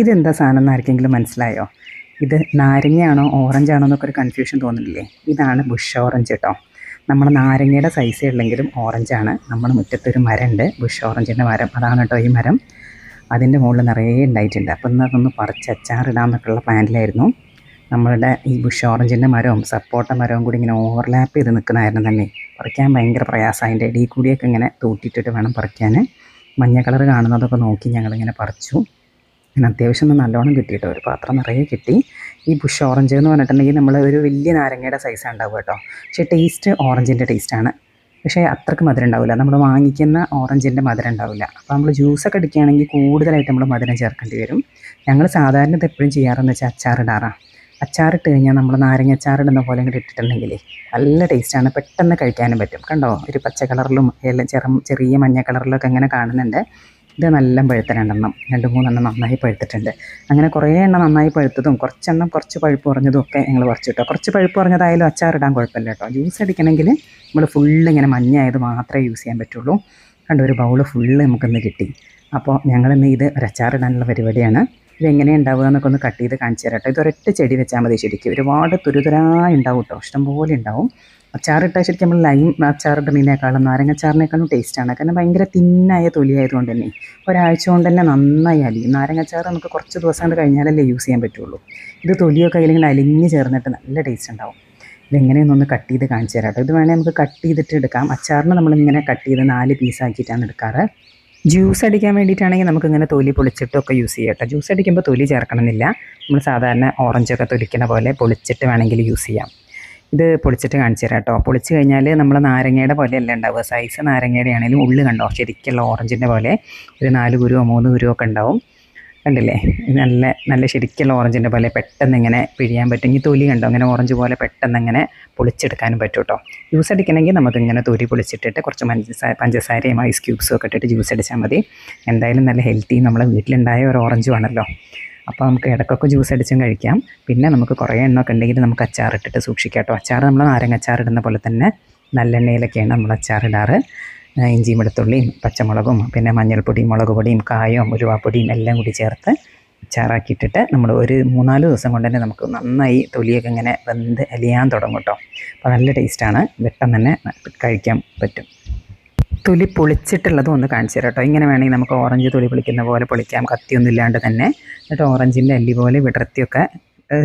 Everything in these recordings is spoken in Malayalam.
ഇതെന്താ സാധനം എന്ന് ആർക്കെങ്കിലും മനസ്സിലായോ? ഇത് നാരങ്ങയാണോ ഓറഞ്ചാണോ എന്നൊക്കെ ഒരു കൺഫ്യൂഷൻ തോന്നുന്നില്ലേ? ഇതാണ് ബുഷ് ഓറഞ്ച് കേട്ടോ. നമ്മുടെ നാരങ്ങയുടെ സൈസേ ഉള്ളെങ്കിലും ഓറഞ്ചാണ്. നമ്മുടെ മുറ്റത്തൊരു മരമുണ്ട്, ബുഷ് ഓറഞ്ചിൻ്റെ മരം. അതാണ് കേട്ടോ ഈ മരം. അതിൻ്റെ മുകളിൽ നിറയെ ഉണ്ടായിട്ടുണ്ട്. അപ്പം ഇന്ന് അതൊന്ന് പറിച്ച് അച്ചാറിടാമെന്നൊക്കെയുള്ള പ്ലാനിലായിരുന്നു. നമ്മളുടെ ഈ ബുഷ് ഓറഞ്ചിൻ്റെ മരവും സപ്പോട്ട മരവും കൂടി ഇങ്ങനെ ഓവർലാപ്പ് ചെയ്ത് നിൽക്കുന്നതായിരുന്നു തന്നെ. പറിക്കാൻ ഭയങ്കര പ്രയാസം. അതിൻ്റെ ഇടയിൽ കൂടിയൊക്കെ ഇങ്ങനെ തൂട്ടിയിട്ടിട്ട് വേണം പറിക്കാൻ. മഞ്ഞ കളർ കാണുന്നതൊക്കെ നോക്കി ഞങ്ങളിങ്ങനെ പറിച്ചു. പിന്നെ അത്യാവശ്യം ഒന്ന് നല്ലോണം കിട്ടിയിട്ടോ, ഒരു പാത്രം നിറയെ കിട്ടി. ഈ ബുഷ് ഓറഞ്ച് എന്ന് പറഞ്ഞിട്ടുണ്ടെങ്കിൽ നമ്മൾ ഒരു വലിയ നാരങ്ങയുടെ സൈസാണ് ഉണ്ടാവുക കേട്ടോ. പക്ഷേ ടേസ്റ്റ് ഓറഞ്ചിൻ്റെ ടേസ്റ്റാണ്. പക്ഷേ അത്രയ്ക്ക് മധുരം ഉണ്ടാവില്ല. നമ്മൾ വാങ്ങിക്കുന്ന ഓറഞ്ചിൻ്റെ മധുരം ഉണ്ടാവില്ല. അപ്പോൾ നമ്മൾ ജ്യൂസൊക്കെ അടിക്കുകയാണെങ്കിൽ കൂടുതലായിട്ട് നമ്മൾ മധുരം ചേർക്കേണ്ടി വരും. ഞങ്ങൾ സാധാരണ ഇത് എപ്പോഴും ചെയ്യാറെന്ന് വെച്ചാൽ അച്ചാറിടാറാണ്. അച്ചാറിട്ട് കഴിഞ്ഞാൽ നമ്മൾ നാരങ്ങ അച്ചാറിടുന്ന പോലെ ഇങ്ങോട്ട് ഇട്ടിട്ടുണ്ടെങ്കിലേ നല്ല ടേസ്റ്റാണ്. പെട്ടെന്ന് കഴിക്കാനും പറ്റും. കണ്ടോ, ഒരു പച്ച കളറിലും എല്ലാം ചെറിയ മഞ്ഞ കളറിലൊക്കെ ഇങ്ങനെ കാണുന്നുണ്ട്. ഇത് നല്ല പഴുത്ത രണ്ടെണ്ണം, 2-3 നന്നായി പഴുത്തിട്ടുണ്ട്. അങ്ങനെ കുറേ എണ്ണം നന്നായി പഴുത്തതും കുറച്ചെണ്ണം കുറച്ച് പഴുപ്പ് കുറഞ്ഞതും ഒക്കെ ഞങ്ങൾ പറിച്ചു കേട്ടോ. കുറച്ച് പഴുപ്പ് കുറഞ്ഞതായാലും അച്ചാറിടാൻ കുഴപ്പമില്ല കേട്ടോ. ജ്യൂസ് അടിക്കണമെങ്കിൽ നമ്മൾ ഫുള്ള് ഇങ്ങനെ മഞ്ഞായത് മാത്രമേ യൂസ് ചെയ്യാൻ പറ്റുള്ളൂ. കണ്ടോ, ഒരു ബൗള് ഫുള്ള് നമുക്കിന്ന് കിട്ടി. അപ്പോൾ ഞങ്ങളിന്ന് ഇത് ഒരു അച്ചാറിടാനുള്ള പരിപാടിയാണ്. ഇതെങ്ങനെയാണ് ഉണ്ടാവുക എന്നൊക്കെ ഒന്ന് കട്ട് ചെയ്ത് കാണിച്ചു തരാം കേട്ടോ. ഇതൊരൊറ്റ ചെടി വെച്ചാൽ മതി. ശരിക്കും ഒരുപാട് തുരുതുരായി ഉണ്ടാവും കേട്ടോ, ഇഷ്ടംപോലെ ഉണ്ടാവും. അച്ചാറിട്ടാൽ ശരിക്കും നമ്മൾ ലൈം അച്ചാറിടുന്നതിനേക്കാളും നാരങ്ങച്ചാറിനേക്കാളും ടേസ്റ്റാണ്. കാരണം ഭയങ്കര തിന്നായ തൊലിയായതുകൊണ്ട് തന്നെ ഒരാഴ്ച കൊണ്ട് തന്നെ നന്നായി അലിയും. നാരങ്ങച്ചാറ് നമുക്ക് കുറച്ച് ദിവസം കൊണ്ട് കഴിഞ്ഞാലല്ലേ യൂസ് ചെയ്യാൻ പറ്റുള്ളൂ. ഇത് തൊലിയൊക്കെ അതിലിങ്ങനെ അലിഞ്ഞ് ചേർന്നിട്ട് നല്ല ടേസ്റ്റ് ഉണ്ടാവും. ഇതെങ്ങനെയൊന്നൊന്ന് കട്ട് ചെയ്ത് കാണിച്ചു തരാം കേട്ടോ. ഇത് വേണേൽ നമുക്ക് കട്ട് ചെയ്തിട്ട് എടുക്കാം. അച്ചാറിന് നമ്മളിങ്ങനെ കട്ട് ചെയ്ത് 4 പീസാക്കിയിട്ടാണ് എടുക്കാറ്. ജ്യൂസ് അടിക്കാൻ വേണ്ടിയിട്ടാണെങ്കിൽ നമുക്കിങ്ങനെ തൊലി പൊളിച്ചിട്ടൊക്കെ യൂസ് ചെയ്യാം കേട്ടോ. ജ്യൂസ് അടിക്കുമ്പോൾ തൊലി ചേർക്കണമെന്നില്ല. നമ്മൾ സാധാരണ ഓറഞ്ചൊക്കെ തൊലിക്കുന്ന പോലെ പൊളിച്ചിട്ട് വേണമെങ്കിൽ യൂസ് ചെയ്യാം. ഇത് പൊളിച്ചിട്ട് കാണിച്ചു തരാം കേട്ടോ. പൊളിച്ച് കഴിഞ്ഞാൽ നമ്മൾ നാരങ്ങയുടെ പോലെയല്ല ഉണ്ടാവുക. സൈസ് നാരങ്ങയുടെ ആണെങ്കിലും ഉള്ളു കണ്ടോ ശരിക്കുള്ള ഓറഞ്ചിൻ്റെ പോലെ ഒരു 4 കുരുവോ 3 കുരുവോ ഒക്കെ ഉണ്ടാവും. കണ്ടില്ലേ, നല്ല നല്ല ശരിക്കുള്ള ഓറഞ്ചിൻ്റെ പോലെ പെട്ടെന്ന് ഇങ്ങനെ പിഴിയാൻ പറ്റും. ഈ തൊലി കണ്ടോ, ഇങ്ങനെ ഓറഞ്ച് പോലെ പെട്ടെന്ന് ഇങ്ങനെ പൊളിച്ചെടുക്കാനും പറ്റും കേട്ടോ. ജ്യൂസ് അടിക്കണമെങ്കിൽ നമുക്കിങ്ങനെ തൊലി പൊളിച്ചിട്ടിട്ട് കുറച്ച് പഞ്ചസാരയും ഐസ് ക്യൂബ്സും ഒക്കെ ഇട്ടിട്ട് ജ്യൂസ് അടിച്ചാൽ മതി. എന്തായാലും നല്ല ഹെൽത്തി, നമ്മളെ വീട്ടിലുണ്ടായ ഒരു ഓറഞ്ചും ആണല്ലോ. അപ്പോൾ നമുക്ക് ഇടയ്ക്കൊക്കെ ജ്യൂസ് അടിച്ചും കഴിക്കാം. പിന്നെ നമുക്ക് കുറേ എണ്ണമൊക്കെ ഉണ്ടെങ്കിൽ നമുക്ക് അച്ചാറിട്ടിട്ട് സൂക്ഷിക്കാം കേട്ടോ. അച്ചാർ നമ്മൾ നാരങ്ങ അച്ചാറിടുന്ന പോലെ തന്നെ നല്ലെണ്ണയിലൊക്കെയാണ് നമ്മൾ അച്ചാറിടാറ്. ഇഞ്ചിയും വെളുത്തുള്ളിയും പച്ചമുളകും പിന്നെ മഞ്ഞൾപ്പൊടിയും മുളക് പൊടിയും കായവും ഉലുവാപ്പൊടിയും എല്ലാം കൂടി ചേർത്ത് അച്ചാറാക്കിയിട്ടിട്ട് നമ്മൾ ഒരു 3-4 ദിവസം കൊണ്ട് തന്നെ നമുക്ക് നന്നായി തൊലിയൊക്കെ ഇങ്ങനെ വെന്ത് അലിയാൻ തുടങ്ങും കേട്ടോ. അപ്പോൾ നല്ല ടേസ്റ്റാണ്, പെട്ടെന്ന് തന്നെ കഴിക്കാൻ പറ്റും. തൊലി പൊളിച്ചിട്ടുള്ളതും ഒന്ന് കാണിച്ചു തരാം കേട്ടോ. ഇങ്ങനെ വേണമെങ്കിൽ നമുക്ക് ഓറഞ്ച് തൊലി പൊളിക്കുന്ന പോലെ പൊളിക്കാം, കത്തിയൊന്നും ഇല്ലാണ്ട് തന്നെ. എന്നിട്ട് ഓറഞ്ചിൻ്റെ അല്ലി പോലെ വിടർത്തിയൊക്കെ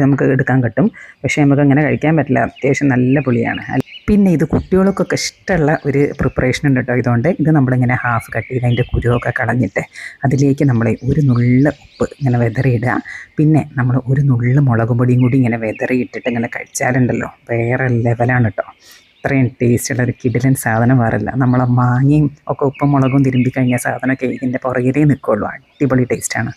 നമുക്ക് എടുക്കാൻ കിട്ടും. പക്ഷേ നമുക്ക് അങ്ങനെ കഴിക്കാൻ പറ്റില്ല, അത്യാവശ്യം നല്ല പുളിയാണ്. പിന്നെ ഇത് കുട്ടികൾക്കൊക്കെ ഇഷ്ടമുള്ള ഒരു പ്രിപ്പറേഷൻ ഉണ്ട് കേട്ടോ. ഇതുകൊണ്ട് ഇത് നമ്മളിങ്ങനെ ഹാഫ് കട്ട് ചെയ്ത് അതിൻ്റെ കുരുവൊക്കെ കളഞ്ഞിട്ട് അതിലേക്ക് നമ്മൾ ഒരു നുള്ള ഉപ്പ് ഇങ്ങനെ വെതറിയിടുക. പിന്നെ നമ്മൾ ഒരു നുള്ള മുളക് പൊടിയും കൂടി ഇങ്ങനെ വെതറിയിട്ടിട്ട് ഇങ്ങനെ കഴിച്ചാലുണ്ടല്ലോ വേറെ ലെവലാണ് കേട്ടോ. അത്രയും ടേസ്റ്റുള്ള ഒരു കിടിലൻ സാധനം വേറില്ല. നമ്മളെ മാങ്ങയും ഒക്കെ ഉപ്പും മുളകും തിരുമ്പി കഴിഞ്ഞ സാധനമൊക്കെ ഇതിൻ്റെ പുറകിലേ നിൽക്കുള്ളൂ. അടിപൊളി ടേസ്റ്റാണ്.